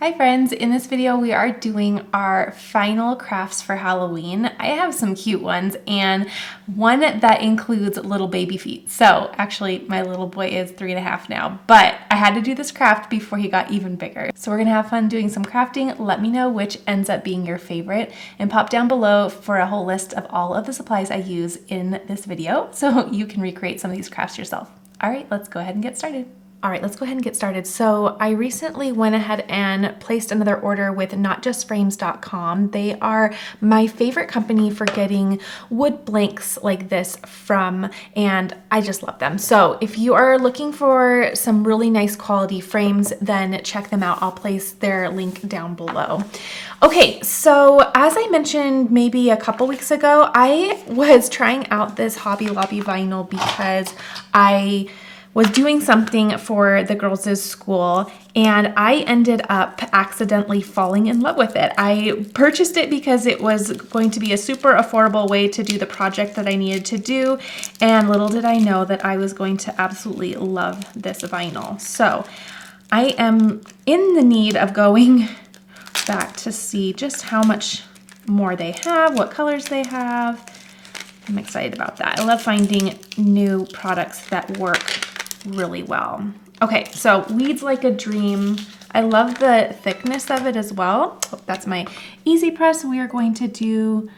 Hi friends, in this video we are doing our final crafts for Halloween. I have some cute ones and one that includes little baby feet. So actually my little boy is 3.5 now, but I had to do this craft before he got even bigger. So we're gonna have fun doing some crafting. Let me know which ends up being your favorite and pop down below for a whole list of all of the supplies I use in this video so you can recreate some of these crafts yourself. All right, let's go ahead and get started. All right, let's go ahead and get started. So I recently went ahead and placed another order with notjustframes.com. They are my favorite company for getting wood blanks like this from, and I just love them. So if you are looking for some really nice quality frames, then check them out. I'll place their link down below. Okay, so as I mentioned maybe a couple weeks ago, I was trying out this Hobby Lobby vinyl because I was doing something for the girls' school and I ended up accidentally falling in love with it. I purchased it because it was going to be a super affordable way to do the project that I needed to do, and little did I know that I was going to absolutely love this vinyl. So I am in the need of going back to see just how much more they have, what colors they have. I'm excited about that. I love finding new products that work really well. Okay, so Weeds Like a Dream. I love the thickness of it as well. Oh, that's my easy press. We are going to do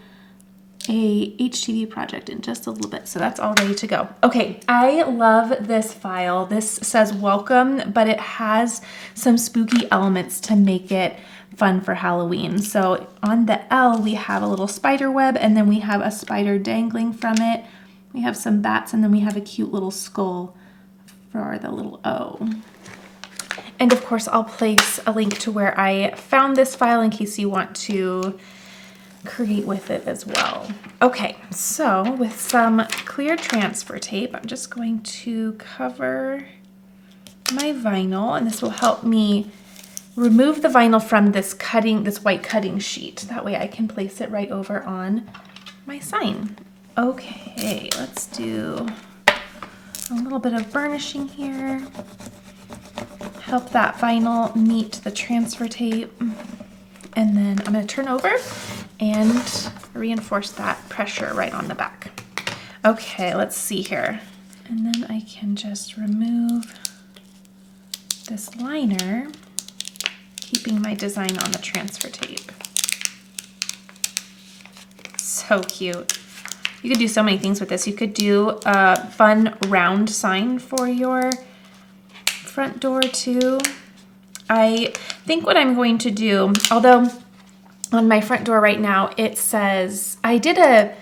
a HTV project in just a little bit, so that's all ready to go. Okay, I love this file. This says welcome, but it has some spooky elements to make it fun for Halloween. So on the L, we have a little spider web, and then we have a spider dangling from it. We have some bats, and then we have a cute little skull for the little O. And of course, I'll place a link to where I found this file in case you want to create with it as well. Okay, so with some clear transfer tape, I'm just going to cover my vinyl, and this will help me remove the vinyl from this white cutting sheet. That way I can place it right over on my sign. Okay, let's do a little bit of burnishing here. Help that vinyl meet the transfer tape. And then I'm going to turn over and reinforce that pressure right on the back. Okay, let's see here. And then I can just remove this liner, keeping my design on the transfer tape. So cute. You could do so many things with this. You could do a fun round sign for your front door too. I think what I'm going to do, although on my front door right now it says, I did a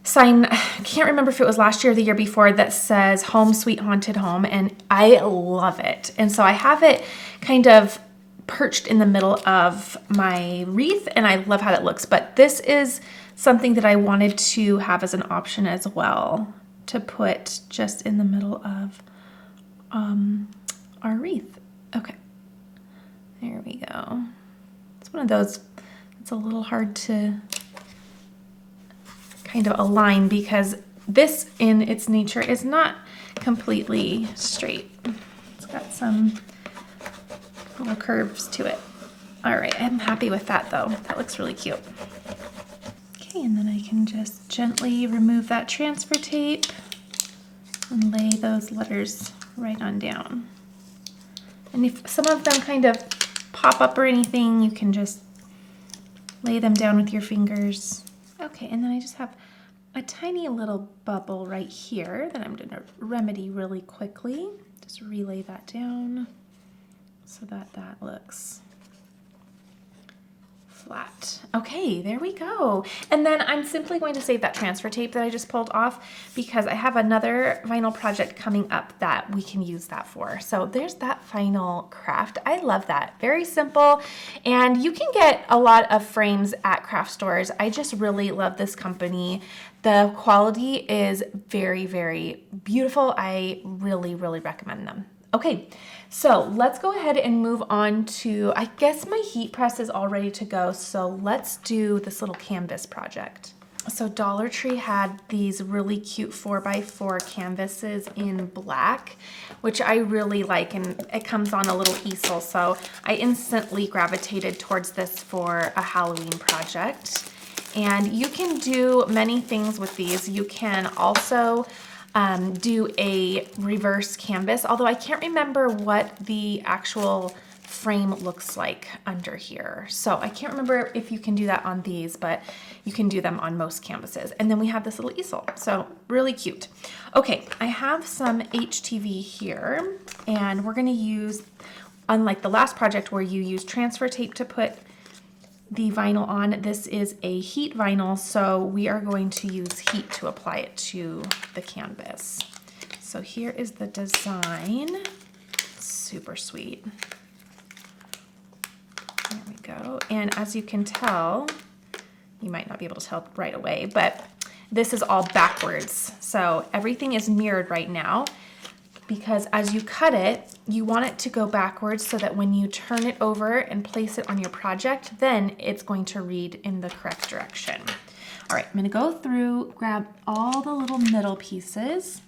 sign, I can't remember if it was last year or the year before, that says Home Sweet Haunted Home, and I love it. And so I have it kind of perched in the middle of my wreath, and I love how that looks. But this is something that I wanted to have as an option as well, to put just in the middle of our wreath. Okay, there we go. It's one of those, it's a little hard to kind of align because this in its nature is not completely straight. It's got some little curves to it. All right, I'm happy with that though. That looks really cute. Okay, and then I can just gently remove that transfer tape and lay those letters right on down. And if some of them kind of pop up or anything, you can just lay them down with your fingers. Okay, and then I just have a tiny little bubble right here that I'm gonna remedy really quickly. Just relay that down so that that looks flat. Okay, there we go. And then I'm simply going to save that transfer tape that I just pulled off because I have another vinyl project coming up that we can use that for. So there's that final craft. I love that. Very simple. And you can get a lot of frames at craft stores. I just really love this company. The quality is very, very beautiful. I really, really recommend them. Okay, so let's go ahead and move on to, I guess my heat press is all ready to go, so let's do this little canvas project. So Dollar Tree had these really cute 4x4 canvases in black, which I really like, and it comes on a little easel. So I instantly gravitated towards this for a Halloween project. And you can do many things with these. You can also do a reverse canvas, although I can't remember what the actual frame looks like under here. So I can't remember if you can do that on these, but you can do them on most canvases. And then we have this little easel, so really cute. Okay, I have some HTV here, and we're gonna use, unlike the last project where you use transfer tape to put the vinyl on, this is a heat vinyl, so we are going to use heat to apply it to the canvas. So here is the design. Super sweet. There we go. And as you can tell, you might not be able to tell right away, but this is all backwards. So everything is mirrored right now, because as you cut it, you want it to go backwards so that when you turn it over and place it on your project, then it's going to read in the correct direction. All right, I'm gonna go through, grab all the little middle pieces,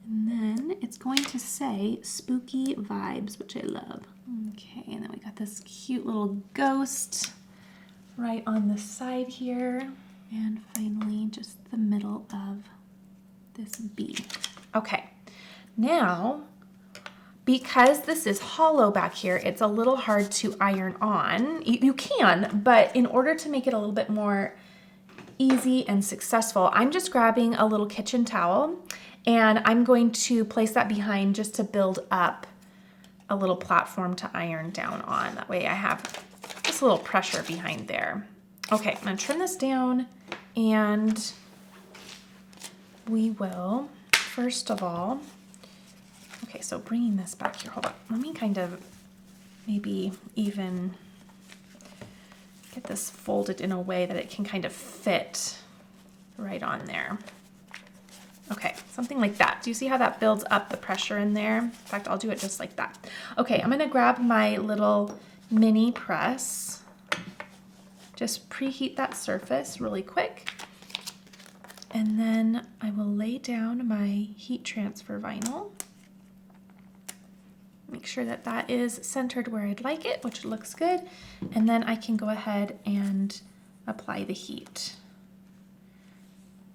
and then it's going to say spooky vibes, which I love. Okay, and then we got this cute little ghost right on the side here. And finally, just the middle of this bee. Okay, now, because this is hollow back here, it's a little hard to iron on. You can, but in order to make it a little bit more easy and successful, I'm just grabbing a little kitchen towel, and I'm going to place that behind just to build up a little platform to iron down on. That way I have just a little pressure behind there. Okay, I'm gonna turn this down, and we will, first of all, okay, so bringing this back here, hold on. Let me kind of maybe even get this folded in a way that it can kind of fit right on there. Okay, something like that. Do you see how that builds up the pressure in there? In fact, I'll do it just like that. Okay, I'm gonna grab my little mini press. Just preheat that surface really quick. And then I will lay down my heat transfer vinyl. Make sure that that is centered where I'd like it, which looks good. And then I can go ahead and apply the heat.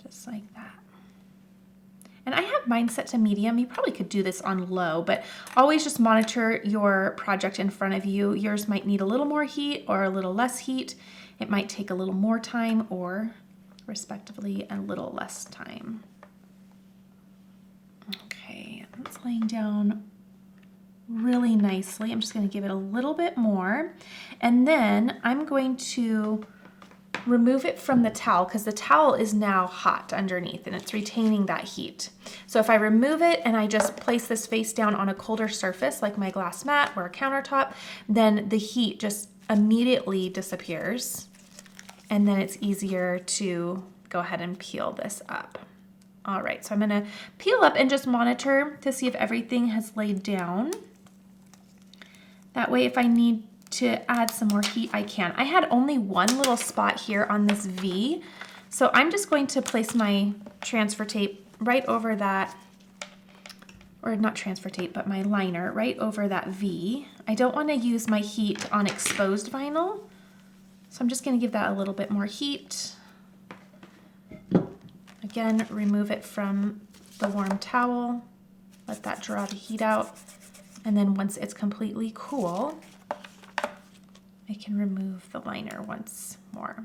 Just like that. And I have mine set to medium. You probably could do this on low, but always just monitor your project in front of you. Yours might need a little more heat or a little less heat. It might take a little more time or, respectively, a little less time. Okay, that's laying down really nicely. I'm just going to give it a little bit more, and then I'm going to remove it from the towel because the towel is now hot underneath and it's retaining that heat. So if I remove it and I just place this face down on a colder surface like my glass mat or a countertop, then the heat just immediately disappears, and then it's easier to go ahead and peel this up. All right, so I'm gonna peel up and just monitor to see if everything has laid down. That way, if I need to add some more heat, I can. I had only one little spot here on this V, so I'm just going to place my transfer tape right over that, or not transfer tape, but my liner right over that V. I don't want to use my heat on exposed vinyl, so I'm just going to give that a little bit more heat. Again, remove it from the warm towel, let that draw the heat out, and then once it's completely cool, I can remove the liner once more.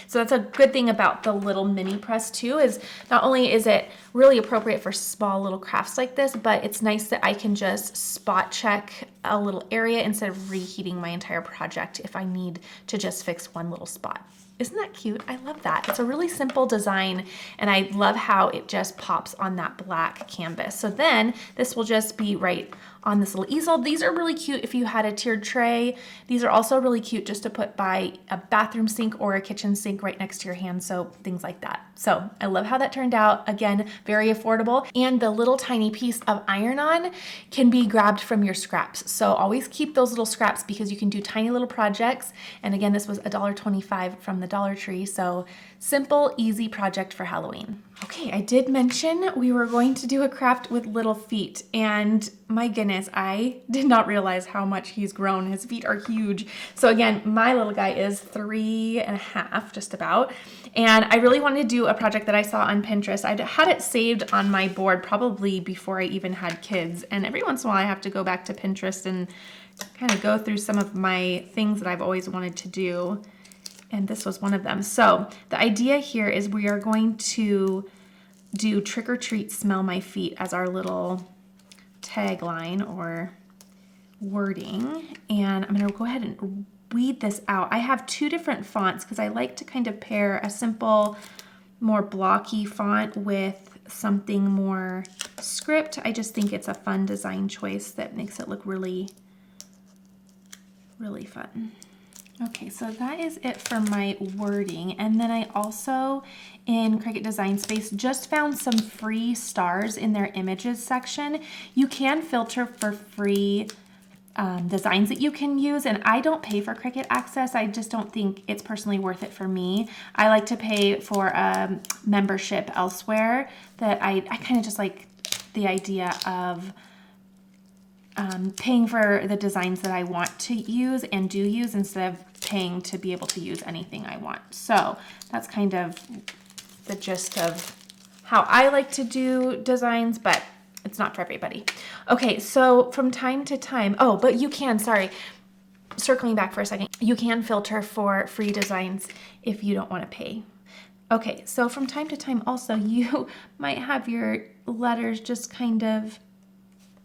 So that's a good thing about the little mini press too, is not only is it really appropriate for small little crafts like this, but it's nice that I can just spot check a little area instead of reheating my entire project if I need to just fix one little spot. Isn't that cute? I love that. It's a really simple design, and I love how it just pops on that black canvas. So then this will just be right on this little easel. These are really cute if you had a tiered tray. These are also really cute just to put by a bathroom sink or a kitchen sink right next to your hand soap, things like that. So I love how that turned out. Again, very affordable. And the little tiny piece of iron-on can be grabbed from your scraps. So always keep those little scraps because you can do tiny little projects. And again, this was $1.25 from the the Dollar Tree. So simple, easy project for Halloween. Okay, I did mention we were going to do a craft with little feet, and my goodness, I did not realize how much he's grown. His feet are huge. So again, my little guy is 3.5, just about. And I really wanted to do a project that I saw on Pinterest. I had it saved on my board probably before I even had kids. And every once in a while I have to go back to Pinterest and kind of go through some of my things that I've always wanted to do. And this was one of them. So the idea here is we are going to do trick or treat, smell my feet as our little tagline or wording. And I'm gonna go ahead and weed this out. I have 2 different fonts because I like to kind of pair a simple, more blocky font with something more script. I just think it's a fun design choice that makes it look really, really fun. Okay, so that is it for my wording. And then I also, in Cricut Design Space, just found some free stars in their images section. You can filter for free designs that you can use, and I don't pay for Cricut Access. I just don't think it's personally worth it for me. I like to pay for a membership elsewhere that I kind of just like the idea of paying for the designs that I want to use and do use instead of paying to be able to use anything I want. So that's kind of the gist of how I like to do designs, but it's not for everybody. Okay, so from time to time, oh, but you can, sorry, circling back for a second, you can filter for free designs if you don't want to pay. Okay, so from time to time also, you might have your letters just kind of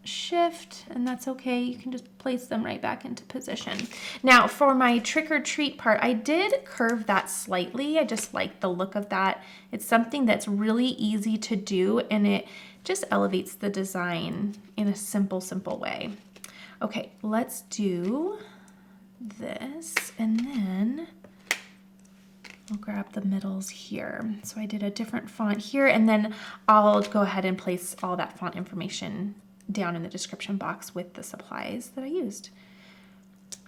shift, and that's okay. You can just place them right back into position. Now for my trick or treat part, I did curve that slightly. I just like the look of that. It's something that's really easy to do, and it just elevates the design in a simple way. Okay, let's do this, and then I'll grab the middles here. So I did a different font here, and then I'll go ahead and place all that font information down in the description box with the supplies that I used.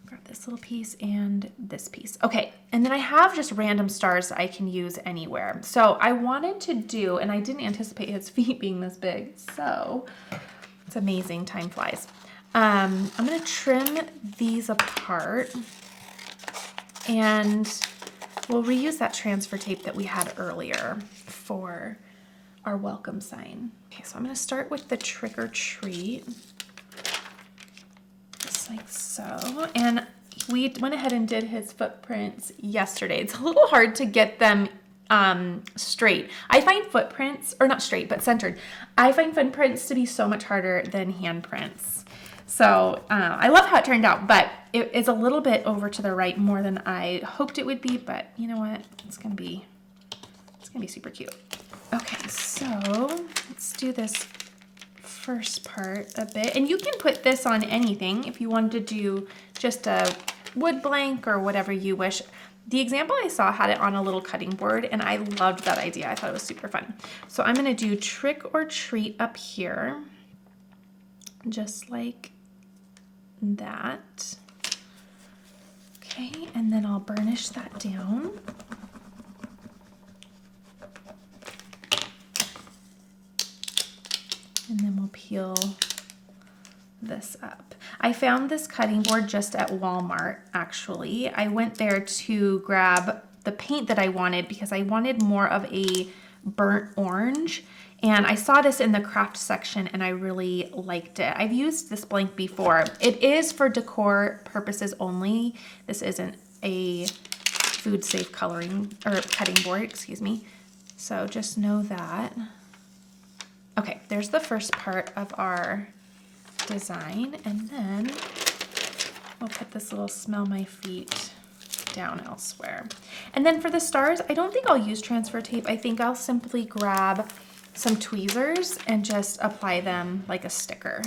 Grab this little piece and this piece. Okay, and then I have just random stars that I can use anywhere. So I wanted to do, and I didn't anticipate his feet being this big, so it's amazing, time flies. I'm gonna trim these apart, and we'll reuse that transfer tape that we had earlier for our welcome sign. Okay, so I'm gonna start with the trick or treat, just like so. And we went ahead and did his footprints yesterday. It's a little hard to get them straight. I find footprints, or not straight, but centered. I find footprints to be so much harder than handprints. So I love how it turned out, but it is a little bit over to the right more than I hoped it would be, but you know what? It's gonna be super cute. Okay, so let's do this first part a bit. And you can put this on anything if you wanted to do just a wood blank or whatever you wish. The example I saw had it on a little cutting board, and I loved that idea. I thought it was super fun. So I'm gonna do trick or treat up here, just like that. Okay, and then I'll burnish that down. And then we'll peel this up. I found this cutting board just at Walmart, actually. I went there to grab the paint that I wanted because I wanted more of a burnt orange. And I saw this in the craft section and I really liked it. I've used this blank before. It is for decor purposes only. This isn't a food safe coloring or cutting board, excuse me. So just know that. Okay, there's the first part of our design, and then we'll put this little smell my feet down elsewhere. And then for the stars, I don't think I'll use transfer tape. I think I'll simply grab some tweezers and just apply them like a sticker.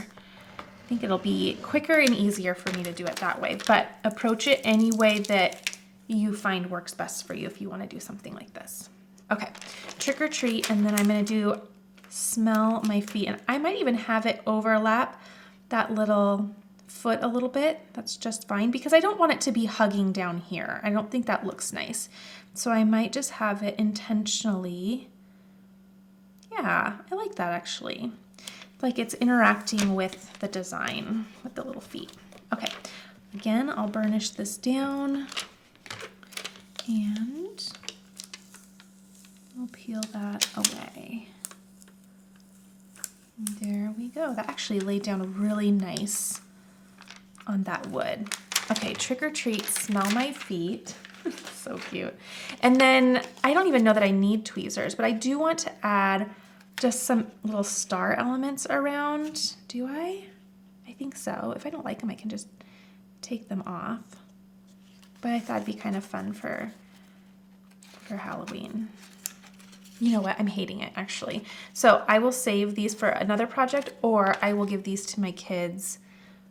I think it'll be quicker and easier for me to do it that way, but approach it any way that you find works best for you if you want to do something like this. Okay, trick or treat, and then I'm going to do smell my feet, and I might even have it overlap that little foot a little bit. That's just fine because I don't want it to be hugging down here. I don't think that looks nice. So I might just have it intentionally. Yeah, I like that actually. Like it's interacting with the design, with the little feet. Okay, again, I'll burnish this down and I'll peel that away. There we go. That actually laid down really nice on that wood. Okay, trick or treat, smell my feet. So cute. And then I don't even know that I need tweezers, but I do want to add just some little star elements around. Do I? I think so. If I don't like them, I can just take them off. But I thought it'd be kind of fun for Halloween. You know what? I'm hating it actually. So I will save these for another project, or I will give these to my kids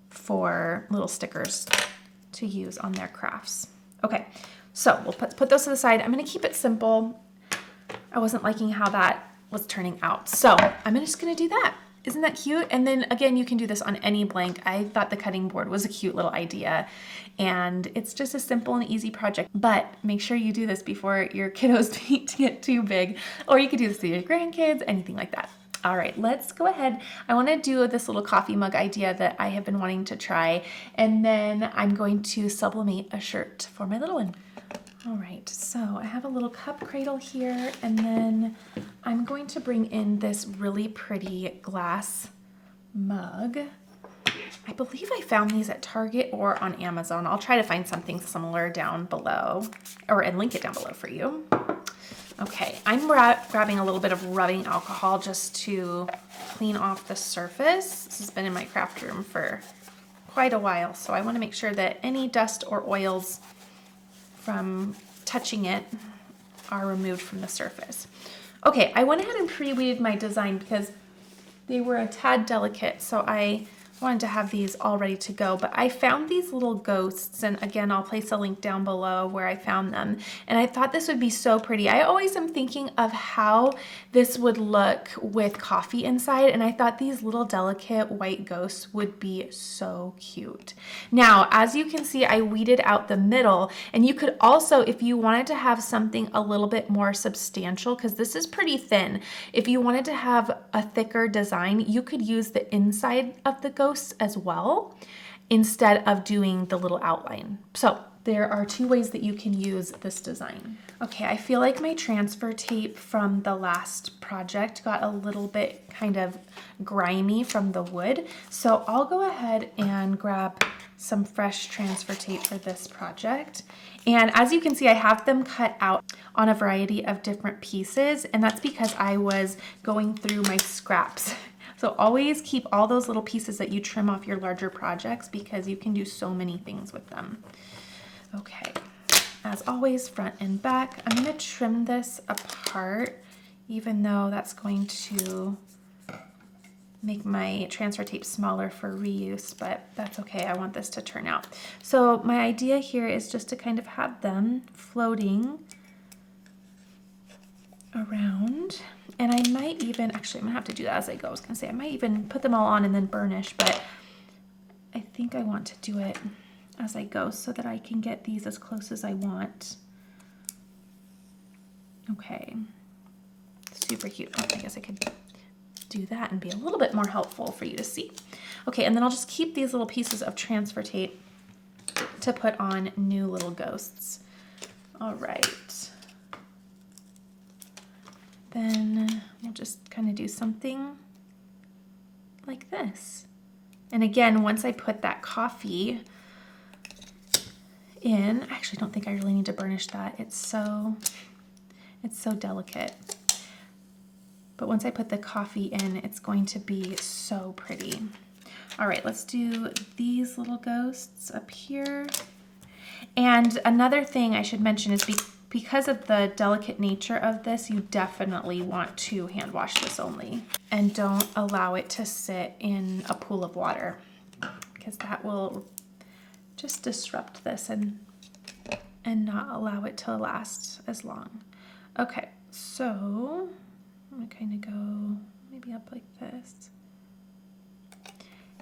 for little stickers to use on their crafts. Okay, so we'll put those to the side. I'm gonna keep it simple. I wasn't liking how that was turning out. So I'm just gonna do that. Isn't that cute? And then again, you can do this on any blank. I thought the cutting board was a cute little idea, and it's just a simple and easy project, but make sure you do this before your kiddos' feet get too big, or you could do this with your grandkids, anything like that. All right, let's go ahead. I want to do this little coffee mug idea that I have been wanting to try, and then I'm going to sublimate a shirt for my little one. All right, so I have a little cup cradle here, and then I'm going to bring in this really pretty glass mug. I believe I found these at Target or on Amazon. I'll try to find something similar down below, and link it down below for you. Okay, I'm grabbing a little bit of rubbing alcohol just to clean off the surface. This has been in my craft room for quite a while, so I want to make sure that any dust or oils from touching it are removed from the surface. Okay, I went ahead and pre-weeded my design because they were a tad delicate, so I wanted to have these all ready to go, but I found these little ghosts, and again, I'll place a link down below where I found them, and I thought this would be so pretty. I always am thinking of how this would look with coffee inside, and I thought these little delicate white ghosts would be so cute. Now, as you can see, I weeded out the middle, and you could also, if you wanted to have something a little bit more substantial, because this is pretty thin, if you wanted to have a thicker design, you could use the inside of the ghost as well instead of doing the little outline. So there are two ways that you can use this design. Okay, I feel like my transfer tape from the last project got a little bit kind of grimy from the wood. So I'll go ahead and grab some fresh transfer tape for this project. And as you can see, I have them cut out on a variety of different pieces, and that's because I was going through my scraps. So always keep all those little pieces that you trim off your larger projects because you can do so many things with them. Okay, as always, front and back. I'm going to trim this apart, even though that's going to make my transfer tape smaller for reuse, but that's okay. I want this to turn out. So my idea here is just to kind of have them floating around. And I might even, actually I'm gonna have to do that as I go. I was gonna say I might even put them all on and then burnish, but I think I want to do it as I go so that I can get these as close as I want. Okay, super cute. Oh, I guess I could do that and be a little bit more helpful for you to see. Okay, and then I'll just keep these little pieces of transfer tape to put on new little ghosts. All right. Then we'll just kind of do something like this. And again, once I put that coffee in, I actually don't think I really need to burnish that. It's so delicate. But once I put the coffee in, it's going to be so pretty. All right, let's do these little ghosts up here. And another thing I should mention is because of the delicate nature of this, you definitely want to hand wash this only. And don't allow it to sit in a pool of water because that will just disrupt this and not allow it to last as long. Okay, so I'm gonna kind of go maybe up like this.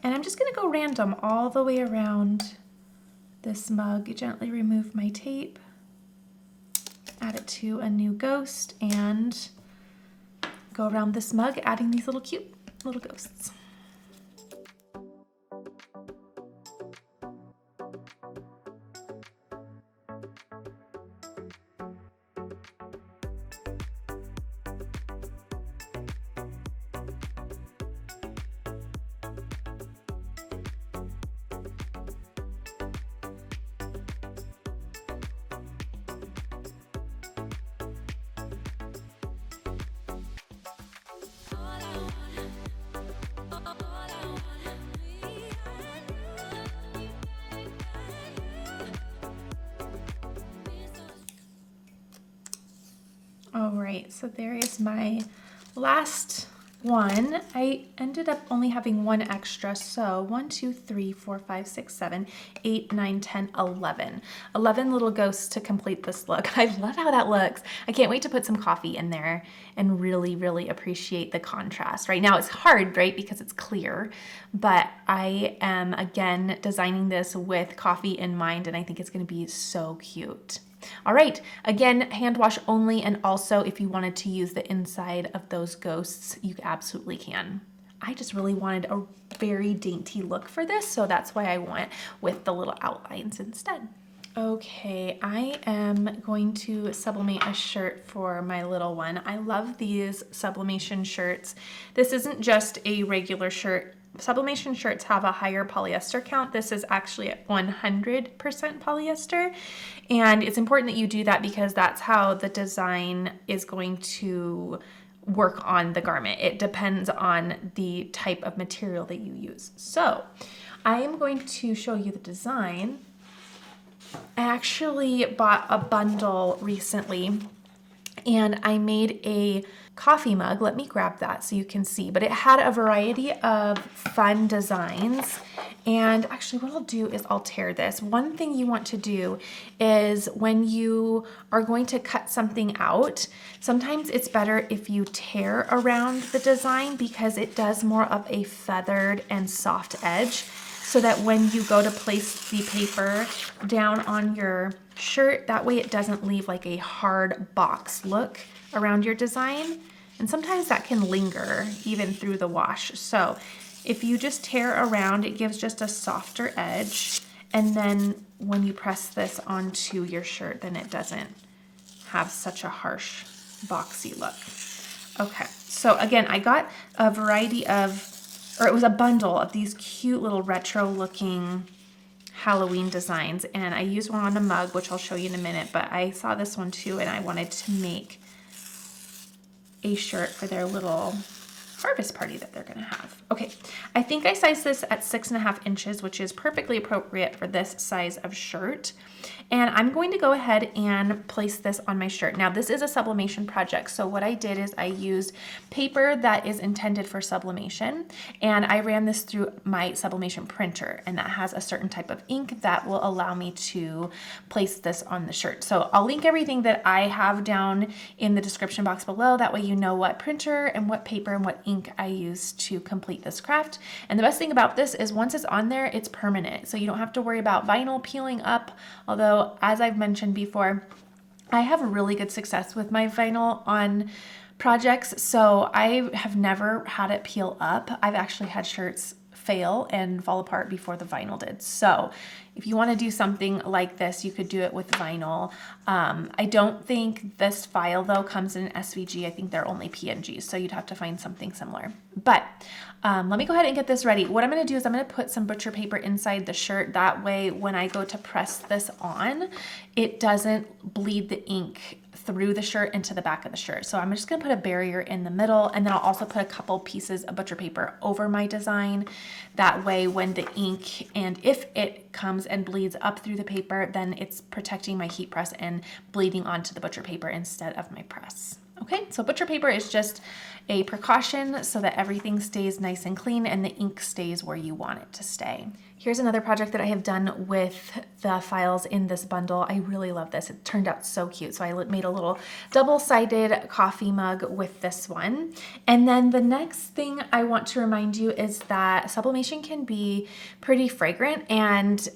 And I'm just gonna go random all the way around this mug. Gently remove my tape, add it to a new ghost, and go around this mug adding these little cute little ghosts. All right, so there is my last one. I ended up only having one extra, so 1, 2, 3, 4, 5, 6, 7, 8, 9, 10, 11. 11 little ghosts to complete this look. I love how that looks. I can't wait to put some coffee in there and really, really appreciate the contrast. Right now it's hard, right, because it's clear, but I am, again, designing this with coffee in mind, and I think it's gonna be so cute. All right, again, hand wash only, and also if you wanted to use the inside of those ghosts, you absolutely can. I just really wanted a very dainty look for this, so that's why I went with the little outlines instead. Okay, I am going to sublimate a shirt for my little one. I love these sublimation shirts. This isn't just a regular shirt. Sublimation shirts have a higher polyester count. This is actually at 100% polyester. And it's important that you do that because that's how the design is going to work on the garment. It depends on the type of material that you use. So I am going to show you the design. I actually bought a bundle recently and I made a coffee mug. Let me grab that so you can see, but it had a variety of fun designs. And actually what I'll do is I'll tear this. One thing you want to do is when you are going to cut something out, sometimes it's better if you tear around the design because it does more of a feathered and soft edge, so that when you go to place the paper down on your shirt, that way it doesn't leave like a hard box look around your design. And sometimes that can linger even through the wash. So if you just tear around, it gives just a softer edge. And then when you press this onto your shirt, then it doesn't have such a harsh boxy look. Okay, so again, I got a variety of, or it was a bundle of these cute little retro looking Halloween designs, and I used one on a mug, which I'll show you in a minute, but I saw this one too and I wanted to make a shirt for their little harvest party that they're gonna have. Okay, I think I sized this at 6.5 inches, which is perfectly appropriate for this size of shirt. And I'm going to go ahead and place this on my shirt. Now this is a sublimation project, so what I did is I used paper that is intended for sublimation, and I ran this through my sublimation printer, and that has a certain type of ink that will allow me to place this on the shirt. So I'll link everything that I have down in the description box below, that way you know what printer and what paper and what ink I used to complete this craft. And the best thing about this is once it's on there, it's permanent, so you don't have to worry about vinyl peeling up, although as I've mentioned before, I have really good success with my vinyl on projects, so I have never had it peel up. I've actually had shirts fail and fall apart before the vinyl did. So if you want to do something like this, you could do it with vinyl. I don't think this file though comes in SVG. I think they're only PNGs, so you'd have to find something similar. But let me go ahead and get this ready. What I'm going to do is I'm going to put some butcher paper inside the shirt. That way when I go to press this on, it doesn't bleed the ink through the shirt into the back of the shirt. So I'm just gonna put a barrier in the middle, and then I'll also put a couple pieces of butcher paper over my design. That way when the ink, and if it comes and bleeds up through the paper, then it's protecting my heat press and bleeding onto the butcher paper instead of my press. Okay, so butcher paper is just a precaution so that everything stays nice and clean and the ink stays where you want it to stay. Here's another project that I have done with the files in this bundle. I really love this. It turned out so cute. So I made a little double-sided coffee mug with this one. And then the next thing I want to remind you is that sublimation can be pretty fragrant and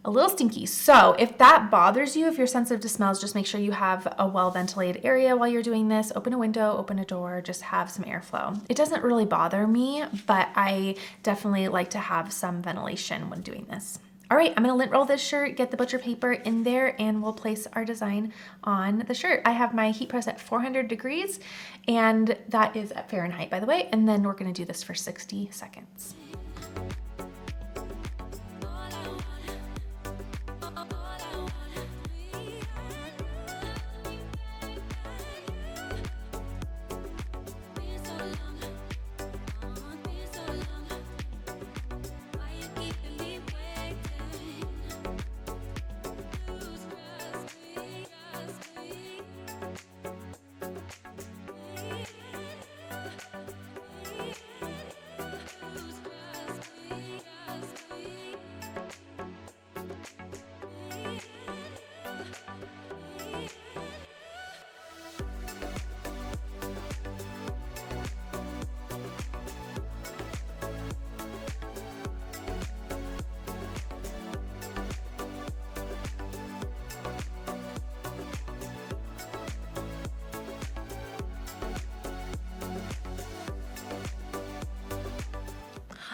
a little stinky. So if that bothers you, if you're sensitive to smells, just make sure you have a well-ventilated area while you're doing this. Open a window, open a door, just have some airflow. It doesn't really bother me, but I definitely like to have some ventilation when doing this. All right, I'm gonna lint roll this shirt, get the butcher paper in there, and we'll place our design on the shirt. I have my heat press at 400 degrees, and that is at Fahrenheit, by the way, and then we're gonna do this for 60 seconds.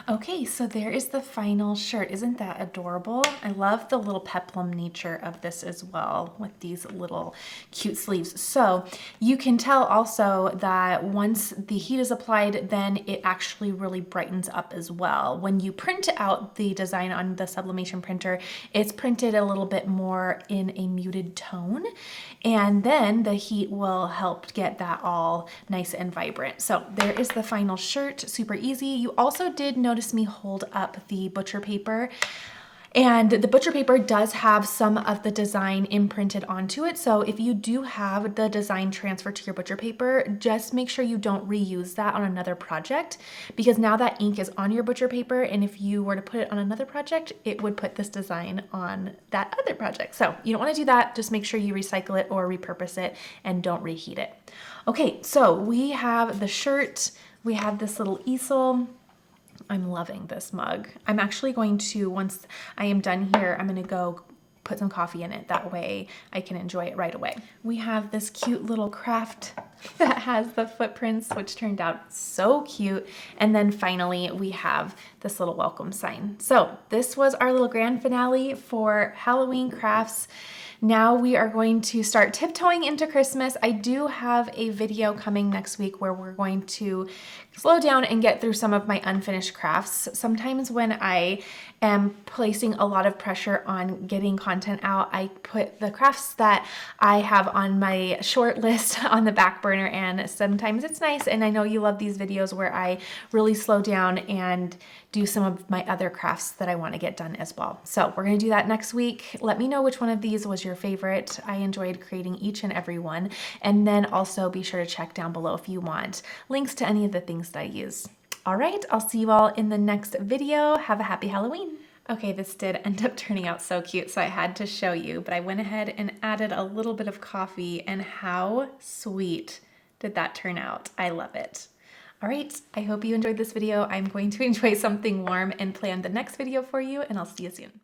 Okay, so there is the final shirt. Isn't that adorable? I love the little peplum nature of this as well with these little cute sleeves. So you can tell also that once the heat is applied, then it actually really brightens up as well. When you print out the design on the sublimation printer, it's printed a little bit more in a muted tone, and then the heat will help get that all nice and vibrant. So there is the final shirt, super easy. You also did notice me hold up the butcher paper, and the butcher paper does have some of the design imprinted onto it. So if you do have the design transfer to your butcher paper, just make sure you don't reuse that on another project, because now that ink is on your butcher paper, and if you were to put it on another project, it would put this design on that other project. So you don't want to do that. Just make sure you recycle it or repurpose it and don't reheat it. Okay, so we have the shirt, we have this little easel. I'm loving this mug. I'm actually going to, once I am done here, I'm gonna go put some coffee in it. That way I can enjoy it right away. We have this cute little craft that has the footprints, which turned out so cute. And then finally we have this little welcome sign. So this was our little grand finale for Halloween crafts. Now we are going to start tiptoeing into Christmas. I do have a video coming next week where we're going to slow down and get through some of my unfinished crafts. Sometimes when I am placing a lot of pressure on getting content out, I put the crafts that I have on my short list on the back burner, and sometimes it's nice, and I know you love these videos where I really slow down and do some of my other crafts that I want to get done as well. So we're going to do that next week. Let me know which one of these was your favorite. I enjoyed creating each and every one. And then also be sure to check down below if you want links to any of the things that I use. All right, I'll see you all in the next video. Have a happy Halloween. Okay, this did end up turning out so cute, so I had to show you, but I went ahead and added a little bit of coffee, and how sweet did that turn out? I love it. All right, I hope you enjoyed this video. I'm going to enjoy something warm and plan the next video for you, and I'll see you soon.